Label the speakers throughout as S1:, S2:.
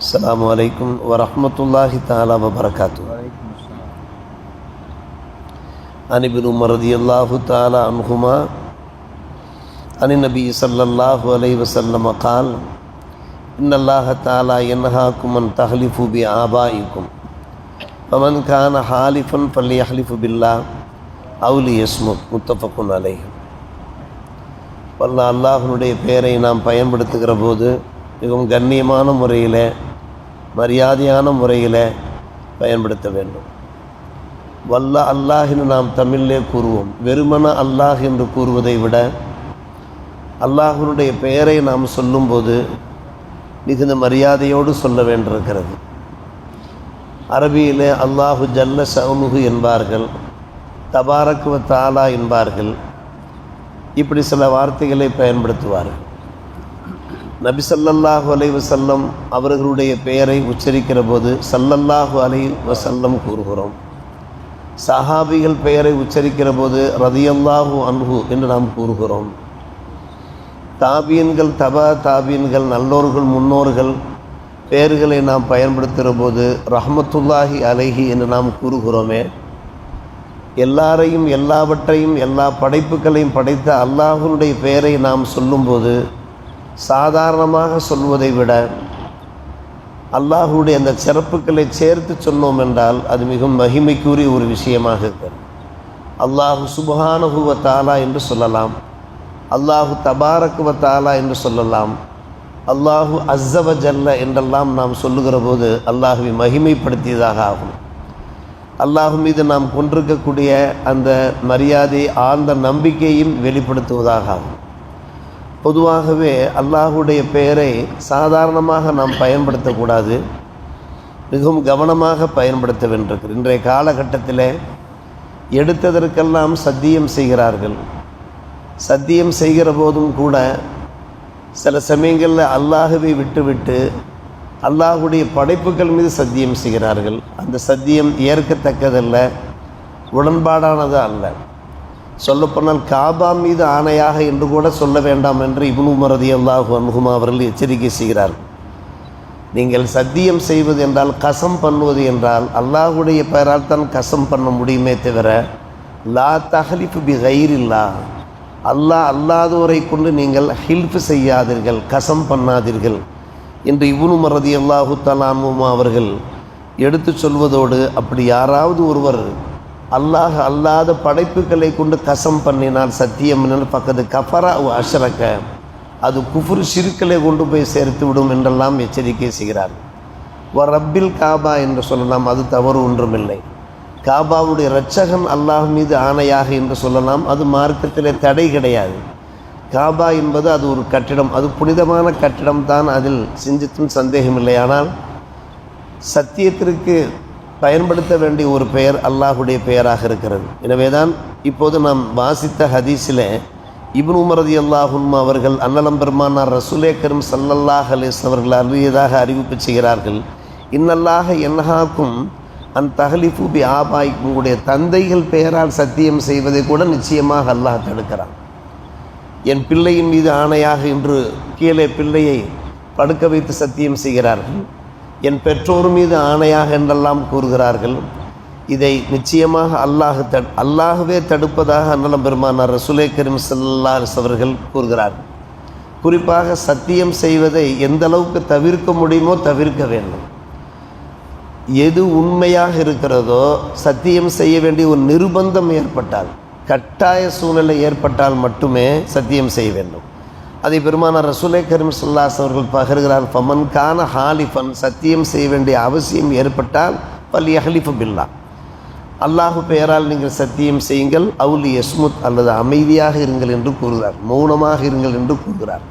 S1: அஸ்ஸலாமு அலைக்கும் வரஹ்மத்துல்லாஹி தஆலா வபரகாத்துஹு. அன் இப்னு உமர் ரலியல்லாஹு தஆலா அன்ஹுமா அன் நபி ஸல்லல்லாஹு அலைஹி வஸல்லம் قال إن الله تعالى ينهاكم أن تحلفوا بآبائكم فمن كان حالفا فليحلف بالله أو ليصمت. متفق عليه. அல்லாஹ்வுடைய பெயரை நாம் பயன்படுத்துகிற போது மிகவும் கண்ணியமான முறையில் மரியாதையான முறையில் பயன்படுத்த வேண்டும். அல்லாஹ்னு நாம் தமிழிலே கூறுவோம். வெறுமன அல்லாஹ் என்று கூறுவதை விட அல்லாஹ்வுடைய பெயரை நாம் சொல்லும்போது மிகுந்த மரியாதையோடு சொல்ல வேண்டியிருக்கிறது. அரபியிலே அல்லாஹு ஜல்ல ஷஅனுஹு என்பார்கள், தபாரக் வ தஆலா என்பார்கள். இப்படி சில வார்த்தைகளை பயன்படுத்துவார்கள். நபி ஸல்லல்லாஹு அலைஹி வஸல்லம் அவர்களுடைய பெயரை உச்சரிக்கிற போது ஸல்லல்லாஹு அலைஹி வஸல்லம் கூறுகிறோம். சஹாபிகள் பெயரை உச்சரிக்கிற போது ரதியல்லாஹு அன்ஹு என்று நாம் கூறுகிறோம். தாபீன்கள், தபா தாபீன்கள், நல்லோர்கள், முன்னோர்கள் பெயர்களை நாம் பயன்படுத்துகிற போது ரஹ்மத்துல்லாஹி அலைஹி என்று நாம் கூறுகிறோமே. எல்லாரையும் எல்லாவற்றையும் எல்லா படைப்புகளையும் படைத்த அல்லாஹ்வுடைய பெயரை நாம் சொல்லும்போது சாதாரணமாக சொல்வதை விட அல்லாஹ்வுடைய அந்த சிறப்புகளை சேர்த்து சொன்னோம் என்றால் அது மிகவும் மகிமைக்குரிய ஒரு விஷயமாக இருக்கிறது. அல்லாஹு சுப்ஹானஹு வ தஆலா என்று சொல்லலாம், அல்லாஹு தபாரக் வ தஆலா என்று சொல்லலாம், அல்லாஹு அஸ்ஸ வ ஜல்ல என்றெல்லாம் நாம் சொல்லுகிற போது அல்லாஹுவை மகிமைப்படுத்தியதாக ஆகும். அல்லாஹ் மீது நாம் கொண்டிருக்கக்கூடிய அந்த மரியாதை, ஆழ்ந்த நம்பிக்கையும் வெளிப்படுத்துவதாக ஆகும். பொதுவாகவே அல்லாஹுடைய பெயரை சாதாரணமாக நாம் பயன்படுத்தக்கூடாது, மிகவும் கவனமாக பயன்படுத்த வேண்டியிருக்கிறது. இன்றைய காலகட்டத்தில் எடுத்ததற்கெல்லாம் சத்தியம் செய்கிறார்கள். சத்தியம் செய்கிற போதும் கூட சில சமயங்களில் அல்லாஹுவை விட்டுவிட்டு அல்லாஹுடைய படைப்புகள் மீது சத்தியம் செய்கிறார்கள். அந்த சத்தியம் ஏற்கத்தக்கதல்ல, உடன்பாடானது அல்ல. சொல்லப்போனால் காபா மீது ஆணையாக என்று கூட சொல்ல வேண்டாம் என்று இப்னு உமர் ரலியல்லாஹு அன்ஹுமா அவர்கள் எச்சரிக்கை செய்கிறார்கள். நீங்கள் சத்தியம் செய்வது என்றால், கசம் பண்ணுவது என்றால் அல்லாஹுடைய பெயரால் தான் கசம் பண்ண முடியுமே தவிர லா தஹ்லிஃபு பி கைரில்லா, அல்லாஹ் அல்லாதோரை கொண்டு நீங்கள் ஹில்ஃப் செய்யாதீர்கள், கசம் பண்ணாதீர்கள் என்று இப்னு உமர் ரலியல்லாஹு தஆலா அன்ஹுமா அவர்கள் எடுத்து சொல்வதோடு, அப்படி யாராவது ஒருவர் அல்லாஹ் அல்லாத படைப்புகளை கொண்டு கசம் பண்ணினால், சத்தியம் பக்கத்து கஃபரா அஷ்ரக, அது குஃப்ர் ஷிர்கிலே கொண்டு போய் சேர்த்து விடும் என்றெல்லாம் எச்சரிக்கை செய்கிறார். வ ரப்பில் காபா என்று சொல்லலாம், அது தவறு ஒன்றுமில்லை. காபாவுடைய இரட்சகன் அல்லாஹ் மீது ஆணையாக என்று சொல்லலாம், அது மார்க்கத்திலே தடை கிடையாது. காபா என்பது அது ஒரு கட்டிடம், அது புனிதமான கட்டிடம் தான், அதில் சிந்தித்தும் சந்தேகமில்லை. ஆனால் சத்தியத்திற்கு பயன்படுத்த வேண்டிய ஒரு பெயர் அல்லாஹுடைய பெயராக இருக்கிறது. எனவே தான் இப்போது நாம் வாசித்த ஹதீஸில் இப்னு உமர் ரலியல்லாஹு அன்ஹு அவர்கள் அன்னலம் பெருமானார் ரசூலே கரீம் ஸல்லல்லாஹு அலைஹி வஸல்லம் அவர்கள் அருளியதாக அறிவிப்பு செய்கிறார்கள். இன்னல்லாஹ யன்ஹாக்கும் அன் தஹ்லிஃபு பி ஆபாயிக்கும், உங்களுடைய தந்தைகள் பெயரால் சத்தியம் செய்வதை கூட நிச்சயமாக அல்லாஹ் தடுக்கிறான். என் பிள்ளையின் மீது ஆணையாக என்று கீழே பிள்ளையை படுக்க வைத்து சத்தியம் செய்கிறார்கள். என் பெற்றோர் மீது ஆணையாக என்றெல்லாம் கூறுகிறார்கள். இதை நிச்சயமாக அல்லாஹுவே தடுப்பதாக அன்னலம் பெருமானார் ரசூலே கரீம் ஸல்லல்லாஹு அலைஹி வஸல்லம் அவர்கள் கூறுகிறார்கள். குறிப்பாக சத்தியம் செய்வதை எந்த அளவுக்கு தவிர்க்க முடியுமோ தவிர்க்க வேண்டும். எது உண்மையாக இருக்கிறதோ, சத்தியம் செய்ய வேண்டிய ஒரு நிர்பந்தம் ஏற்பட்டால், கட்டாய சூழ்நிலை ஏற்பட்டால் மட்டுமே சத்தியம் செய்ய வேண்டும். அதை பெருமானார் ரசூலே கரீம் ஸல்லல்லாஹு அலைஹி வஸல்லம் அவர்கள் பகர்கிறார். ஃபமன் கான ஹாலிஃபன், சத்தியம் செய்ய வேண்டிய அவசியம் ஏற்பட்டால் ஃபல்யஹ்லிஃபு பில்லாஹ், அல்லாஹு பெயரால் நீங்கள் சத்தியம் செய்யுங்கள், அவுலி யஸ்முத், அல்லது அமைதியாக இருங்கள் என்று கூறுகிறார், மௌனமாக இருங்கள் என்று கூறுகிறார்.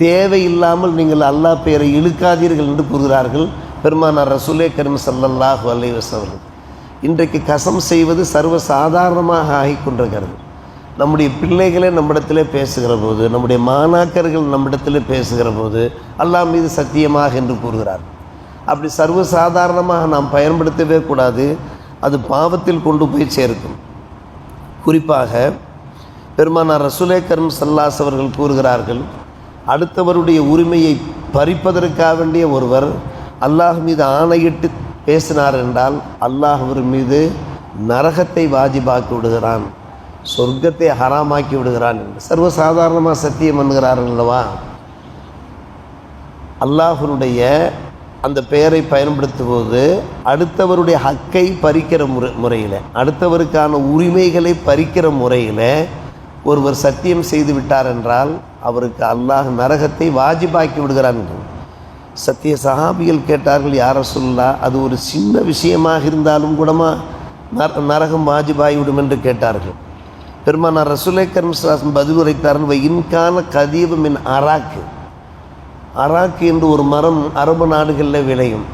S1: தேவையில்லாமல் நீங்கள் அல்லாஹ் பெயரை இழுக்காதீர்கள் என்று கூறுகிறார்கள் பெருமானார் ரசூலே கரீம் ஸல்லல்லாஹு அலைஹி வஸல்லம். இன்றைக்கு கசம் செய்வது சர்வ சாதாரணமாக ஆகிக்கொண்டிருக்கிறது. நம்முடைய பிள்ளைகளே நம்மிடத்திலே பேசுகிற போது, நம்முடைய மாணாக்கர்கள் நம்மிடத்திலே பேசுகிற போது அல்லாஹ் மீது சத்தியமாக என்று கூறுகிறார். அப்படி சர்வசாதாரணமாக நாம் பயன்படுத்தவே கூடாது, அது பாவத்தில் கொண்டு போய் சேர்க்கும். குறிப்பாக பெருமானார் ரசூலே கரீம் ஸல்லல்லாஹு அலைஹி அவர்கள் கூறுகிறார்கள், அடுத்தவருடைய உரிமையை பறிப்பதற்காக வேண்டிய ஒருவர் அல்லாஹ் மீது ஆணையிட்டு பேசினார் என்றால் அல்லாஹ் அவர் மீது நரகத்தை வாஜிபாக்கி விடுகிறான், சொர்க்கத்தை ஹராமாக்கி விடுகிறான் என்று சர்வசாதாரணமாக சத்தியம் பண்ணுகிறார்கள் அல்லவா. அல்லாஹ்வுடைய அந்த பெயரை பயன்படுத்தும்போது அடுத்தவருடைய ஹக்கை பறிக்கிற முறையில், அடுத்தவருக்கான உரிமைகளை பறிக்கிற முறையில் ஒருவர் சத்தியம் செய்து விட்டார் என்றால் அவருக்கு அல்லாஹ் நரகத்தை வாஜிபாக்கி விடுகிறான். சத்திய சஹாபிகள் கேட்டார்கள், யார் ரசூலுல்லாஹ், அது ஒரு சின்ன விஷயமாக இருந்தாலும் கூடமா நரகம் வாஜிபாகிவிடும் என்று கேட்டார்கள். பெருமானார் ரசூலே கரீம் ஸல்லல்லாஹு அலைஹி வஸல்லம் பதில் உரைத்தார்கள், இன்கான கதீபு மின் அராக்கு. அராக்கு என்று ஒரு மரம் அரபு நாடுகளில் விளையும்.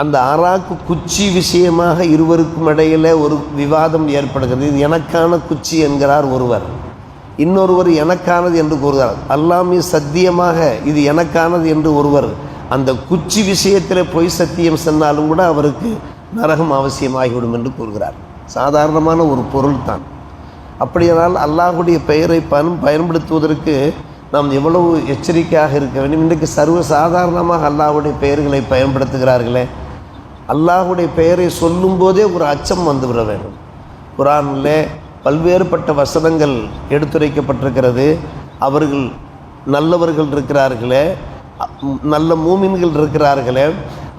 S1: அந்த அராக்கு குச்சி விஷயமாக இருவருக்கும் இடையில் ஒரு விவாதம் ஏற்படுகிறது. இது எனக்கான குச்சி என்கிறார் ஒருவர், இன்னொருவர் எனக்கானது என்று கூறுகிறார். அல்லாமே சத்தியமாக இது எனக்கானது என்று ஒருவர் அந்த குச்சி விஷயத்தில் பொய் சத்தியம் சொன்னாலும் கூட அவருக்கு நரகம் அவசியமாகிவிடும் என்று கூறுகிறார். சாதாரணமான ஒரு பொருள் தான். அப்படியானால் அல்லாஹுடைய பெயரை பயன்படுத்துவதற்கு நாம் எவ்வளவு எச்சரிக்கையாக இருக்க வேண்டும். இன்றைக்கு சர்வசாதாரணமாக அல்லாஹுடைய பெயர்களை பயன்படுத்துகிறார்களே. அல்லாஹுடைய பெயரை சொல்லும் போதே ஒரு அச்சம் வந்துவிட வேண்டும். குர்ஆனில் பல்வேறுபட்ட வசனங்கள் எடுத்துரைக்கப்பட்டிருக்கிறது. அவர்கள் நல்லவர்கள் இருக்கிறார்களே, நல்ல மூமின்கள் இருக்கிறார்களே,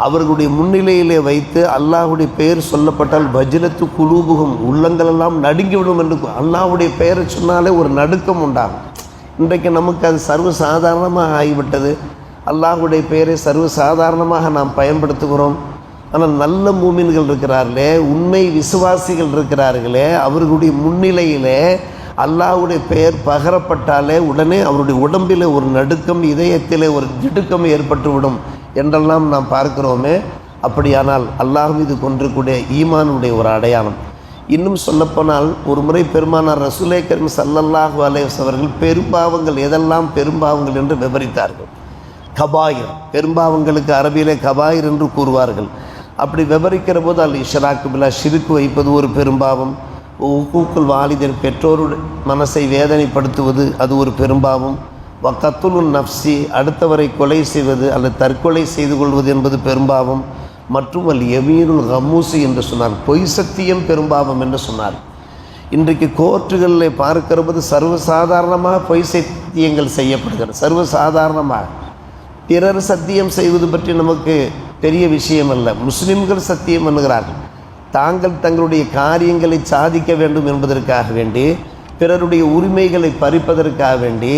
S1: அவர்களுடைய முன்னிலையிலே வைத்து அல்லாஹுடைய பெயர் சொல்லப்பட்டால் வஜ்லத்து குலூபுகும், உள்ளங்களெல்லாம் நடுங்கிவிடும் என்று அல்லாஹுடைய பெயரை சொன்னாலே ஒரு நடுக்கம் உண்டாகும். இன்றைக்கு நமக்கு அது சர்வசாதாரணமாக ஆகிவிட்டது. அல்லாஹுடைய பெயரை சர்வசாதாரணமாக நாம் பயன்படுத்துகிறோம். ஆனால் நல்ல மூமின்கள் இருக்கிறார்களே, உண்மை விசுவாசிகள் இருக்கிறார்களே, அவர்களுடைய முன்னிலையிலே அல்லாஹ்வுடைய பெயர் பகரப்பட்டாலே உடனே அவருடைய உடம்பில் ஒரு நடுக்கம், இதயத்திலே ஒரு திடுக்கம் ஏற்பட்டுவிடும் என்றெல்லாம் நாம் பார்க்கிறோமே. அப்படியானால் அல்லாஹ் மீது கொண்டிருக்கூடிய ஈமானுடைய ஒரு அடையாளம். இன்னும் சொல்லப்போனால் ஒரு முறை பெருமானார் ரசூலே கரீம் ஸல்லல்லாஹு அலைஹி வஸல்லம் அவர்கள் பெரும்பாவங்கள் எதெல்லாம் பெரும்பாவங்கள் என்று விவரித்தார்கள். கபாயிர், பெரும்பாவங்களுக்கு அரபியிலே கபாயிர் என்று கூறுவார்கள். அப்படி விவரிக்கிற போது அல் இஷ்ராக்கு பில்லாஹ், ஷிர்க் வைப்பது ஒரு பெரும்பாவம். உக்கூக்குல் வாலிதன், பெற்றோருடைய மனசை வேதனைப்படுத்துவது அது ஒரு பெரும்பாவம். வக்கத்துலுன் நஃப்சி, அடுத்தவரை கொலை செய்வது அல்லது தற்கொலை செய்து கொள்வது என்பது பெரும்பாவம். மற்றும் அல் யமீனுல் கமூசி என்று சொன்னார், பொய் சத்தியம் பெரும்பாவம் என்று சொன்னார். இன்றைக்கு கோர்ட்டுகளில் பார்க்கிற போது சர்வசாதாரணமாக பொய் சத்தியங்கள் செய்யப்படுகிறது. சர்வசாதாரணமாக பிறர் சத்தியம் செய்வது பற்றி நமக்கு பெரிய விஷயம் அல்ல. முஸ்லிம்கள் சத்தியம் பண்ணுகிறார்கள். தாங்கள் தங்களுடைய காரியங்களை சாதிக்க வேண்டும் என்பதற்காக வேண்டி, பிறருடைய உரிமைகளை பறிப்பதற்காக வேண்டி,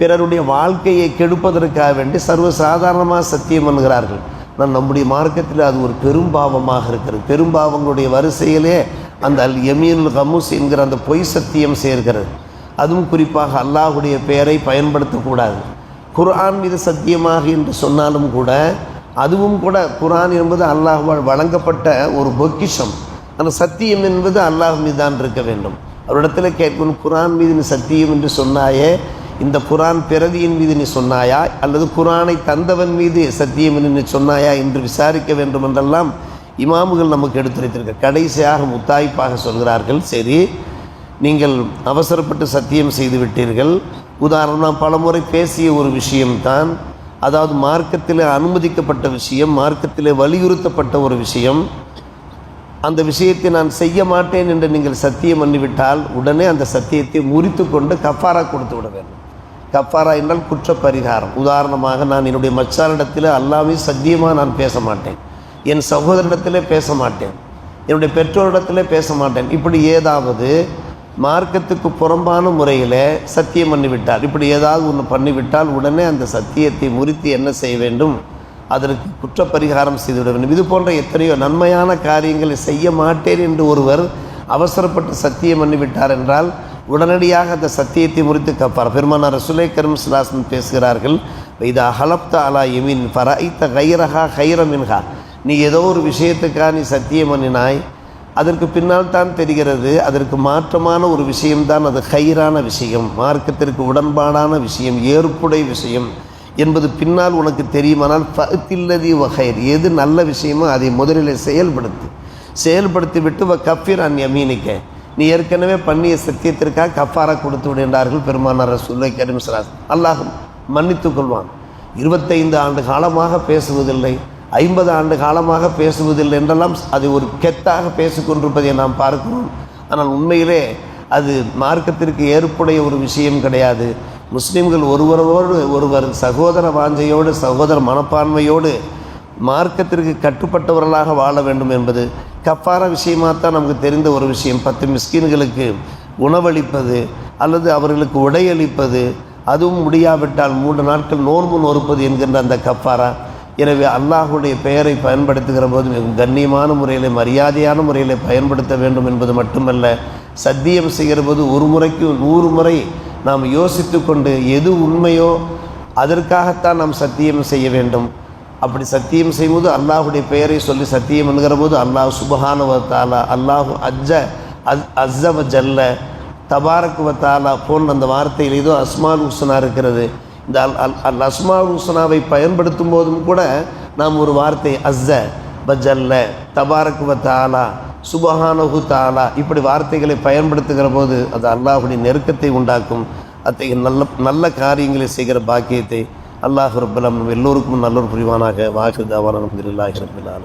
S1: பிறருடைய வாழ்க்கையை கெடுப்பதற்காக வேண்டி சர்வசாதாரணமாக சத்தியம் பண்ணுகிறார்கள். நான் நம்முடைய மார்க்கத்தில் அது ஒரு பெரும்பாவமாக இருக்கிறது. பெரும்பாவங்களுடைய வரிசையிலே அந்த அல் யமீனுல் கமூஸ் என்கிற அந்த பொய் சத்தியம் சேர்கிறது. அதுவும் குறிப்பாக அல்லாஹுடைய பெயரை பயன்படுத்தக்கூடாது. குர்ஆன் மீது சத்தியமாக என்று சொன்னாலும் கூட, அதுவும் கூட குர்ஆன் என்பது அல்லாஹ்வால் வழங்கப்பட்ட ஒரு பொக்கிஷம். அந்த சத்தியம் என்பது அல்லாஹ் மீது தான் இருக்க வேண்டும். அவரிடத்தில் கேட்கணும், குர்ஆன் மீது நீ சத்தியம் என்று சொன்னாயே, இந்த குர்ஆன் பிரதியின் மீது நீ சொன்னாயா அல்லது குர்ஆனை தந்தவன் மீது சத்தியம் என்று நீ சொன்னாயா என்று விசாரிக்க வேண்டும் என்றெல்லாம் இமாமுகள் நமக்கு எடுத்துரைத்திருக்க. கடைசியாக முத்தாய்ப்பாக சொல்கிறார்கள், சரி நீங்கள் அவசரப்பட்டு சத்தியம் செய்து விட்டீர்கள். உதாரணம், நான் பலமுறை பேசிய ஒரு விஷயம்தான், அதாவது மார்க்கத்திலே அனுமதிக்கப்பட்ட விஷயம், மார்க்கத்திலே வலியுறுத்தப்பட்ட ஒரு விஷயம். அந்த விஷயத்தை நான் செய்ய மாட்டேன் என்று நீங்கள் சத்தியம் பண்ணிவிட்டால் உடனே அந்த சத்தியத்தை முறித்து கொண்டு கஃபாரா கொடுத்து விட வேண்டும். கஃபாரா என்றால் குற்ற பரிகாரம். உதாரணமாக, நான் என்னுடைய மச்சானிடத்தில் அல்லாமே சத்தியமாக நான் பேச மாட்டேன், என் சகோதரிடத்திலே பேச மாட்டேன், என்னுடைய பெற்றோரிடத்திலே பேச மாட்டேன், இப்படி ஏதாவது மார்க்கத்துக்கு புறம்பான முறையில் சத்தியம் பண்ணிவிட்டால், இப்படி ஏதாவது ஒன்று பண்ணிவிட்டால் உடனே அந்த சத்தியத்தை முறித்து என்ன செய்ய வேண்டும், அதற்கு குற்றப்பரிகாரம் செய்துவிட வேண்டும். இது போன்ற எத்தனையோ நன்மையான காரியங்களை செய்ய மாட்டேன் என்று ஒருவர் அவசரப்பட்டு சத்தியம் பண்ணிவிட்டார் என்றால் உடனடியாக அந்த சத்தியத்தை முறித்து கஃபாரா. பெருமானார் ரசூலே கரீம் ஸல்லல்லாஹு அலைஹி வஸல்லம் பேசுகிறார்கள், இதா ஹலப்த அலா யமீன் ஃபரைத கைரஹா கைர மின்ஹா, நீ ஏதோ ஒரு விஷயத்துக்காக நீ சத்தியம் பண்ணினாய், அதற்கு பின்னால் தான் தெரிகிறது அதற்கு மாற்றமான ஒரு விஷயம்தான் அது கைரான விஷயம், மார்க்கத்திற்கு உடன்பாடான விஷயம், ஏற்புடைய விஷயம் என்பது பின்னால் உனக்கு தெரியுமானால் ஃபஅத்தில்லதி வகைர், எது நல்ல விஷயமோ அதை முதலில் செயல்படுத்தி விட்டு கஃபிர் அன் யமீனிக்க, நீ ஏற்கனவே பண்ணிய சத்தியத்திற்காக கஃபாரா கொடுத்து விடுகின்றார்கள் பெருமானார் ரசூலுல்லாஹி கரீம் ஸல்லல்லாஹு அலைஹி வஸல்லம். அல்லாஹ் மன்னித்து கொள்வான். 25 ஆண்டு காலமாக பேசுவதில்லை, 50 ஆண்டு காலமாக பேசுவதில்லை என்றெல்லாம் அது ஒரு கெத்தாக பேசிக்கொண்டிருப்பதை நாம் பார்க்கிறோம். ஆனால் உண்மையிலே அது மார்க்கத்திற்கு ஏற்புடைய ஒரு விஷயம் கிடையாது. முஸ்லீம்கள் ஒருவரோடு ஒருவர் சகோதர வாஞ்சையோடு சகோதர மனப்பான்மையோடு மார்க்கத்திற்கு கட்டுப்பட்டவர்களாக வாழ வேண்டும் என்பது கஃபாரா விஷயமாகத்தான் நமக்கு தெரிந்த ஒரு விஷயம். 10 மிஸ்கீன்களுக்கு உணவளிப்பது அல்லது அவர்களுக்கு உடையளிப்பது, அதுவும் முடியாவிட்டால் 3 நாட்கள் நோன்பு நோற்பது என்கின்ற அந்த கஃபாரா. எனவே அல்லாஹுடைய பெயரை பயன்படுத்துகிற போது மிகவும் கண்ணியமான முறையில் மரியாதையான முறையில் பயன்படுத்த வேண்டும் என்பது மட்டுமல்ல, சத்தியம் செய்கிற போது ஒரு முறைக்கு 100 முறை நாம் யோசித்து கொண்டு எது உண்மையோ அதற்காகத்தான் நாம் சத்தியம் செய்ய வேண்டும். அப்படி சத்தியம் செய்யும்போது அல்லாஹுடைய பெயரை சொல்லி சத்தியம் என்கிற போது அல்லாஹ் சுப்ஹானஹு வ தஆலா, அல்லாஹு அஸ்ஸ வ ஜல்ல, தபாரக் வ தஆலா போன்ற அந்த வார்த்தையில் ஏதோ அஸ்மால் ஹுஸ்னா இருக்கிறது. இந்த அஸ்மால் ஹுஸ்னாவை பயன்படுத்தும் போதும் கூட நாம் ஒரு வார்த்தை அஸ்ஸ வ ஜல்ல, தபாரக் வ தஆலா, சுப்ஹானஹு தஆலா இப்படி வார்த்தைகளை பயன்படுத்துகிற போது அது அல்லாஹுடைய நெருக்கத்தை உண்டாக்கும். அத்தகைய நல்ல காரியங்களை செய்கிற பாக்கியத்தை அல்லாஹ் ரப்பல் ஆலமீன் எல்லோருக்கும் நல்லொரு புரிவானாக. வாஹிர் தஅவானா அல்ஹம்துலில்லாஹி ரப்பில் ஆலமீன்.